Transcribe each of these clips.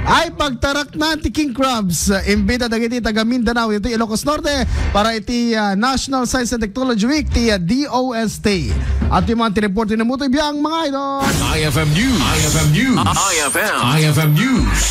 ay pagtarak na ti king crabs. Imbita dagiti taga Mindanao iti Ilocos Norte para iti National Science and Technology Week ti DOST. At yung mga tireporte na mutoy biyang mga idol. IFM News. IFM News. IFM News.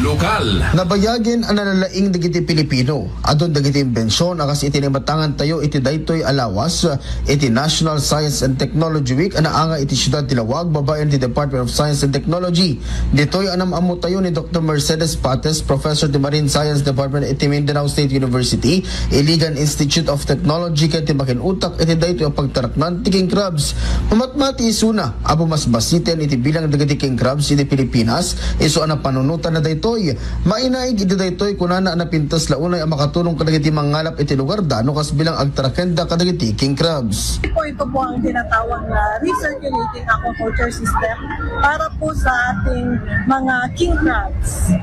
Lokal. Nabayagin ang nalalaing dagiti Pilipino. Adon dagiti imbensyon akas iti matangan tayo iti daytoy alawas iti National Science and Technology Week anaanga iti siyudad ti Lawag babayan ti Department of Science and Technology. Ditoy anam-amo tayo ni Dr. Mercedes Pates, Professor ti Marine Science Department iti Mindanao State University, Iligan Institute of Technology ket ti makinutak iti daytoy ang pagtaraknan ti king crabs. Humatmati isuna apo mas basiten iti bilang dagiti king crabs iti Pilipinas isu ana panunutan na daytoy mainaig iti daytoy kunana na pintas launay ang makatulong kadagiti mangalap iti lugar dano kas bilang agtarakenda kadagiti king crabs. Ito po ang tinatawag na recirculating aquaculture system para po sa ating mga king crabs.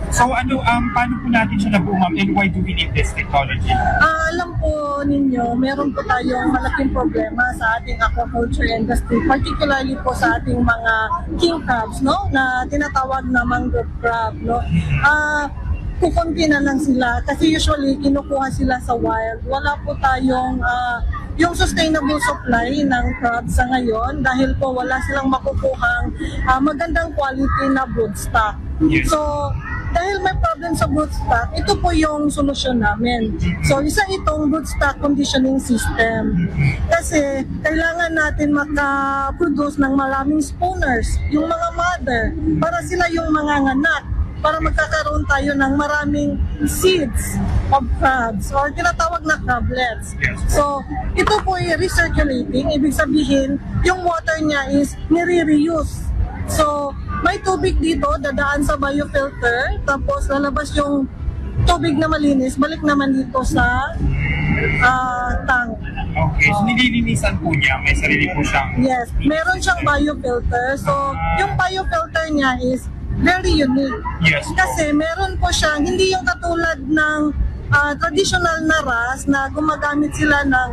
So paano po natin siya nabuo, ma'am, and why do we need this technology? Alam po ninyo, meron po tayong malaking problema sa ating aquaculture industry, particularly po sa ating mga king crabs, no, na tinatawag na mangrove crab, no. Kukunti na lang sila kasi usually kinukuha sila sa wild. Wala po tayong yung sustainable supply ng crabs sa ngayon dahil po wala silang makukuhang magandang quality na broodstock. Yes. So, dahil may problem sa broodstock, ito po yung solusyon namin. So, isa itong broodstock conditioning system. Kasi, kailangan natin makaproduce ng maraming spawners, yung mga mother, para sila yung mga nganak, para magkakaroon tayo ng maraming seeds of crabs or tinatawag na crablets. So, ito po ay recirculating, ibig sabihin, yung water niya is nire-reuse. So, may tubig dito, dadaan sa biofilter, tapos lalabas yung tubig na malinis, balik naman dito sa tank. Okay, so nililinisan po niya, may sarili po siyang... Yes, meron siyang biofilter. So, yung biofilter niya is very unique. Yes. Kasi meron po siyang, hindi yung katulad ng traditional na RAS na gumagamit sila ng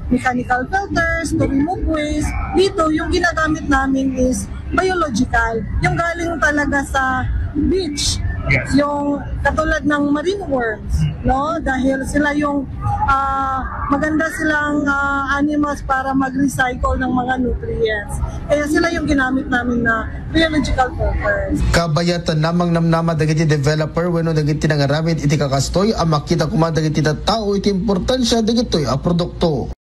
mechanical filters to remove waste. Dito, yung ginagamit namin is biological. Yung galing talaga sa beach. Yes. Yung katulad ng marine worms, no? Dahil sila yung maganda silang animals para mag-recycle ng mga nutrients. Kaya sila yung ginamit namin na biological filters. Kabayatan namang namnama dagiti developer wenno dagiti nangaramid iti kakastoy ang makita kuma dagiti tao iti importansya dagitoy a produkto.